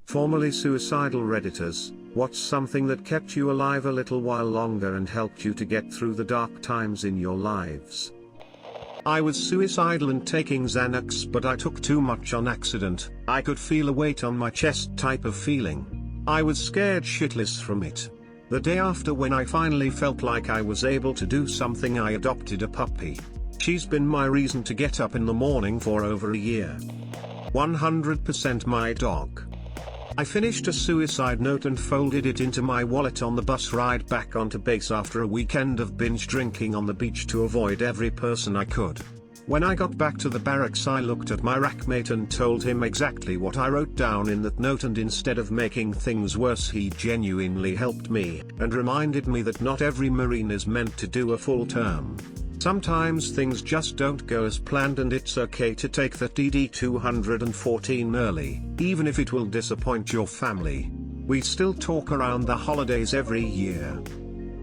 Formerly suicidal redditors, what's something that kept you alive a little while longer and helped you to get through the dark times in your lives? I was suicidal and taking Xanax, but I took too much on accident. I could feel a weight on my chest type of feeling. I was scared shitless from it. The day after, when I finally felt like I was able to do something, I adopted a puppy. She's been my reason to get up in the morning for over a year. 100% my dog. I finished a suicide note and folded it into my wallet on the bus ride back onto base after a weekend of binge drinking on the beach to avoid every person I could. When I got back to the barracks, I looked at my rackmate and told him exactly what I wrote down in that note, and instead of making things worse, he genuinely helped me and reminded me that not every Marine is meant to do a full term. Sometimes things just don't go as planned, and it's okay to take that DD-214 early, even if it will disappoint your family. We still talk around the holidays every year.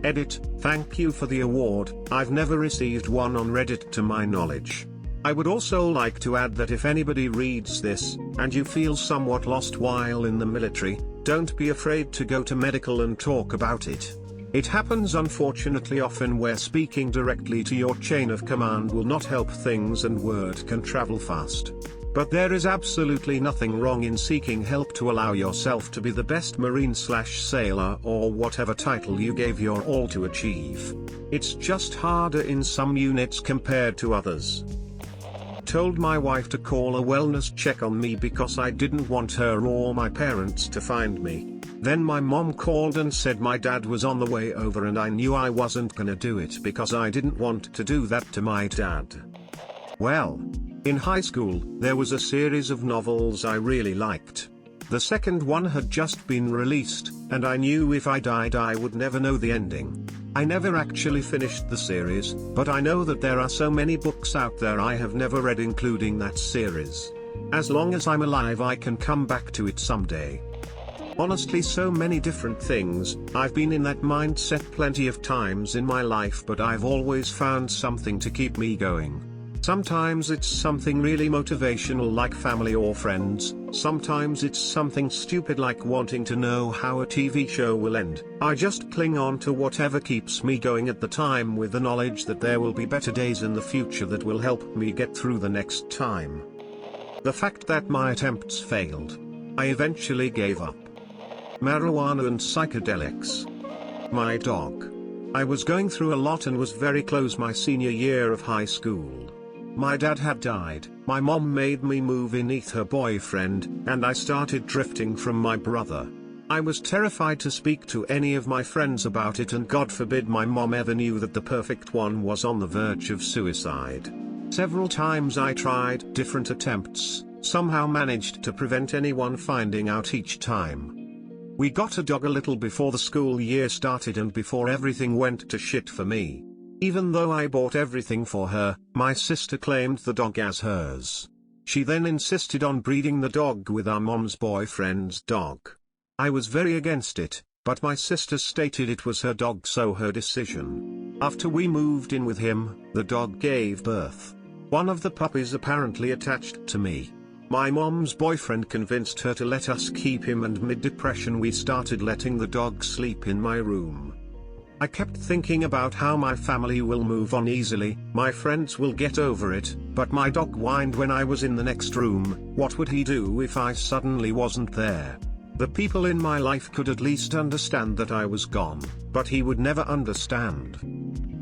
Edit, thank you for the award. I've never received one on Reddit to my knowledge. I would also like to add that if anybody reads this, and you feel somewhat lost while in the military, don't be afraid to go to medical and talk about it. It happens unfortunately often where speaking directly to your chain of command will not help things and word can travel fast. But there is absolutely nothing wrong in seeking help to allow yourself to be the best Marine/sailor or whatever title you gave your all to achieve. It's just harder in some units compared to others. Told my wife to call a wellness check on me because I didn't want her or my parents to find me. Then my mom called and said my dad was on the way over, and I knew I wasn't gonna do it because I didn't want to do that to my dad. Well, in high school, there was a series of novels I really liked. The second one had just been released, and I knew if I died I would never know the ending. I never actually finished the series, but I know that there are so many books out there I have never read, including that series. As long as I'm alive, I can come back to it someday. Honestly, so many different things. I've been in that mindset plenty of times in my life, but I've always found something to keep me going. Sometimes it's something really motivational like family or friends, sometimes it's something stupid like wanting to know how a TV show will end. I just cling on to whatever keeps me going at the time, with the knowledge that there will be better days in the future that will help me get through the next time. The fact that my attempts failed. I eventually gave up. Marijuana and psychedelics. My dog. I was going through a lot and was very close my senior year of high school. My dad had died, my mom made me move in with her boyfriend, and I started drifting from my brother. I was terrified to speak to any of my friends about it, and God forbid my mom ever knew that the perfect one was on the verge of suicide. Several times I tried different attempts, somehow managed to prevent anyone finding out each time. We got a dog a little before the school year started and before everything went to shit for me. Even though I bought everything for her, my sister claimed the dog as hers. She then insisted on breeding the dog with our mom's boyfriend's dog. I was very against it, but my sister stated it was her dog, so her decision. After we moved in with him, the dog gave birth. One of the puppies apparently attached to me. My mom's boyfriend convinced her to let us keep him, and mid-depression we started letting the dog sleep in my room. I kept thinking about how my family will move on easily, my friends will get over it, but my dog whined when I was in the next room. What would he do if I suddenly wasn't there? The people in my life could at least understand that I was gone, but he would never understand.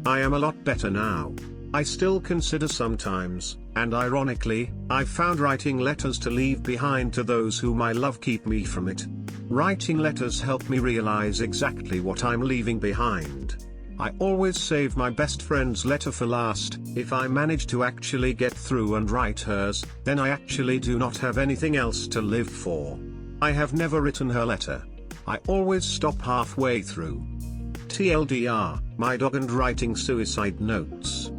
I am a lot better now. I still consider sometimes, and ironically, I've found writing letters to leave behind to those whom I love keep me from it. Writing letters help me realize exactly what I'm leaving behind. I always save my best friend's letter for last. If I manage to actually get through and write hers, then I actually do not have anything else to live for. I have never written her letter. I always stop halfway through. TLDR, my dog and writing suicide notes.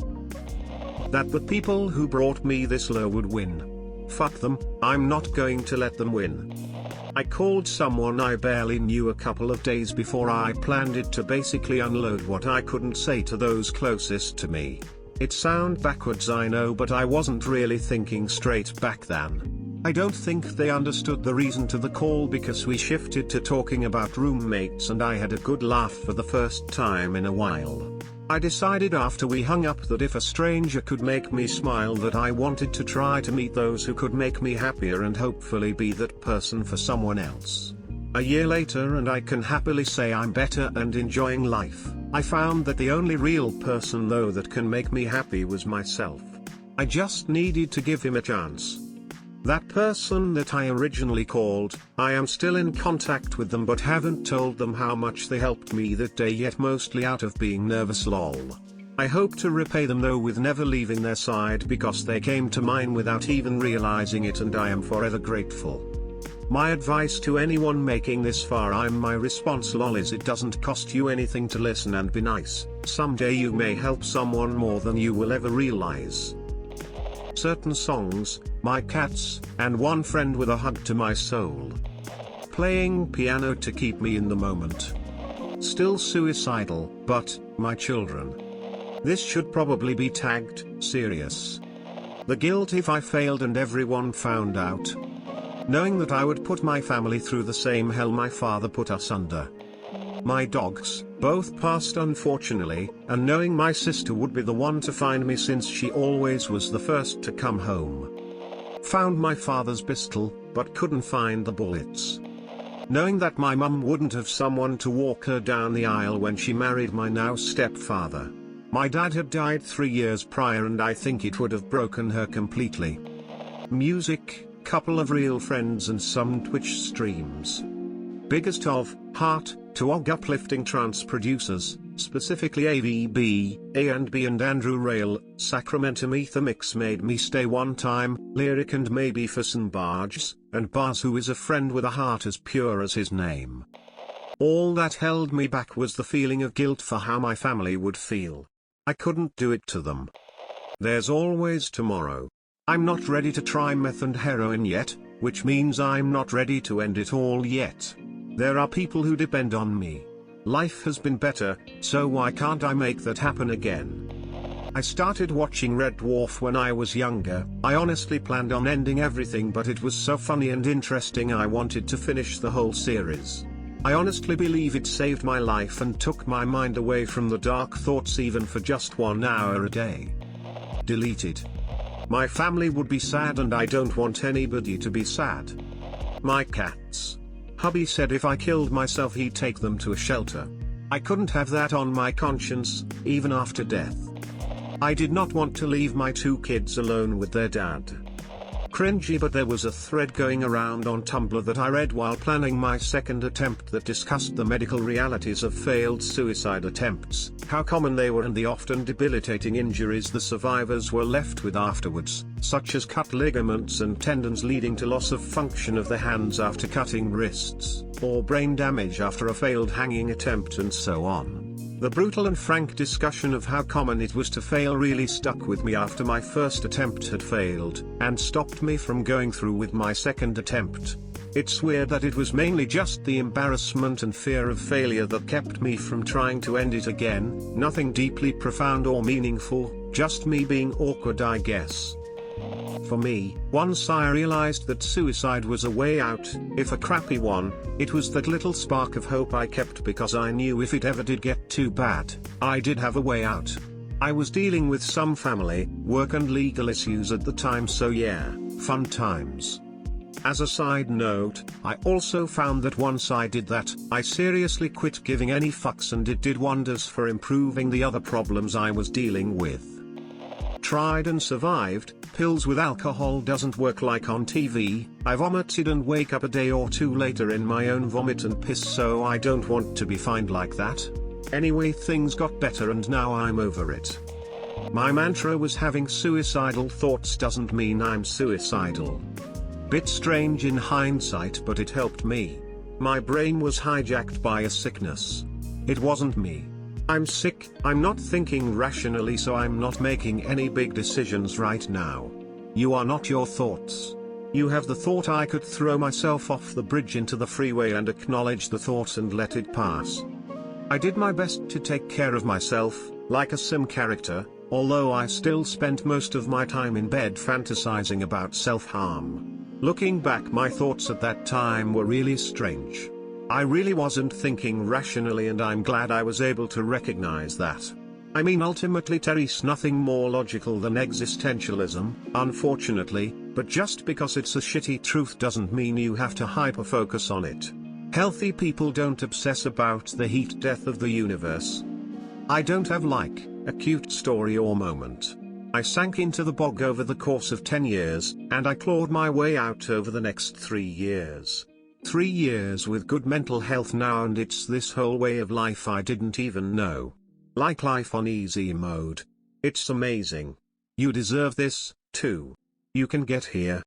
That the people who brought me this lure would win. Fuck them, I'm not going to let them win. I called someone I barely knew a couple of days before I planned it to basically unload what I couldn't say to those closest to me. It sounds backwards, I know, but I wasn't really thinking straight back then. I don't think they understood the reason to the call because we shifted to talking about roommates and I had a good laugh for the first time in a while. I decided after we hung up that if a stranger could make me smile that I wanted to try to meet those who could make me happier and hopefully be that person for someone else. A year later and I can happily say I'm better and enjoying life. I found that the only real person though that can make me happy was myself. I just needed to give him a chance. That person that I originally called, I am still in contact with them but haven't told them how much they helped me that day yet, mostly out of being nervous lol. I hope to repay them though with never leaving their side because they came to mine without even realizing it and I am forever grateful. My advice to anyone making this far, my response lol is it doesn't cost you anything to listen and be nice. Someday you may help someone more than you will ever realize. Certain songs, my cats, and one friend with a hug to my soul. Playing piano to keep me in the moment. Still suicidal, but, my children. This should probably be tagged, serious. The guilt if I failed and everyone found out. Knowing that I would put my family through the same hell my father put us under. My dogs, both passed unfortunately, and knowing my sister would be the one to find me since she always was the first to come home. Found my father's pistol, but couldn't find the bullets. Knowing that my mum wouldn't have someone to walk her down the aisle when she married my now stepfather. My dad had died 3 years prior and I think it would have broken her completely. Music, couple of real friends and some Twitch streams. Biggest of, heart, to OG uplifting trance producers, specifically AVB, A&B and Andrew Rail, Sacramento Ether Mix made me stay one time, Lyric and maybe for some Barges, and Bars who is a friend with a heart as pure as his name. All that held me back was the feeling of guilt for how my family would feel. I couldn't do it to them. There's always tomorrow. I'm not ready to try meth and heroin yet, which means I'm not ready to end it all yet. There are people who depend on me. Life has been better, so why can't I make that happen again? I started watching Red Dwarf when I was younger. I honestly planned on ending everything but it was so funny and interesting I wanted to finish the whole series. I honestly believe it saved my life and took my mind away from the dark thoughts even for just 1 hour a day. Deleted. My family would be sad and I don't want anybody to be sad. My cats. Hubby said if I killed myself he'd take them to a shelter. I couldn't have that on my conscience, even after death. I did not want to leave my 2 kids alone with their dad. Cringy, but there was a thread going around on Tumblr that I read while planning my second attempt that discussed the medical realities of failed suicide attempts, how common they were and the often debilitating injuries the survivors were left with afterwards, such as cut ligaments and tendons leading to loss of function of the hands after cutting wrists, or brain damage after a failed hanging attempt and so on. The brutal and frank discussion of how common it was to fail really stuck with me after my first attempt had failed, and stopped me from going through with my second attempt. It's weird that it was mainly just the embarrassment and fear of failure that kept me from trying to end it again, nothing deeply profound or meaningful, just me being awkward I guess. For me, once I realized that suicide was a way out, if a crappy one, it was that little spark of hope I kept because I knew if it ever did get too bad, I did have a way out. I was dealing with some family, work and legal issues at the time, so yeah, fun times. As a side note, I also found that once I did that, I seriously quit giving any fucks and it did wonders for improving the other problems I was dealing with. Tried and survived. Pills with alcohol doesn't work like on TV. I vomited and wake up a day or 2 later in my own vomit and piss, so I don't want to be fined like that. Anyway, things got better and now I'm over it. My mantra was having suicidal thoughts doesn't mean I'm suicidal. Bit strange in hindsight, but it helped me. My brain was hijacked by a sickness. It wasn't me. I'm sick, I'm not thinking rationally, so I'm not making any big decisions right now. You are not your thoughts. You have the thought I could throw myself off the bridge into the freeway and acknowledge the thought and let it pass. I did my best to take care of myself, like a sim character, although I still spent most of my time in bed fantasizing about self-harm. Looking back, my thoughts at that time were really strange. I really wasn't thinking rationally, and I'm glad I was able to recognize that. I mean, ultimately there's nothing more logical than existentialism, unfortunately, but just because it's a shitty truth doesn't mean you have to hyper-focus on it. Healthy people don't obsess about the heat death of the universe. I don't have like a cute story or moment. I sank into the bog over the course of 10 years, and I clawed my way out over the next 3 years. 3 years with good mental health now, and it's this whole way of life I didn't even know. Like life on easy mode. It's amazing. You deserve this, too. You can get here,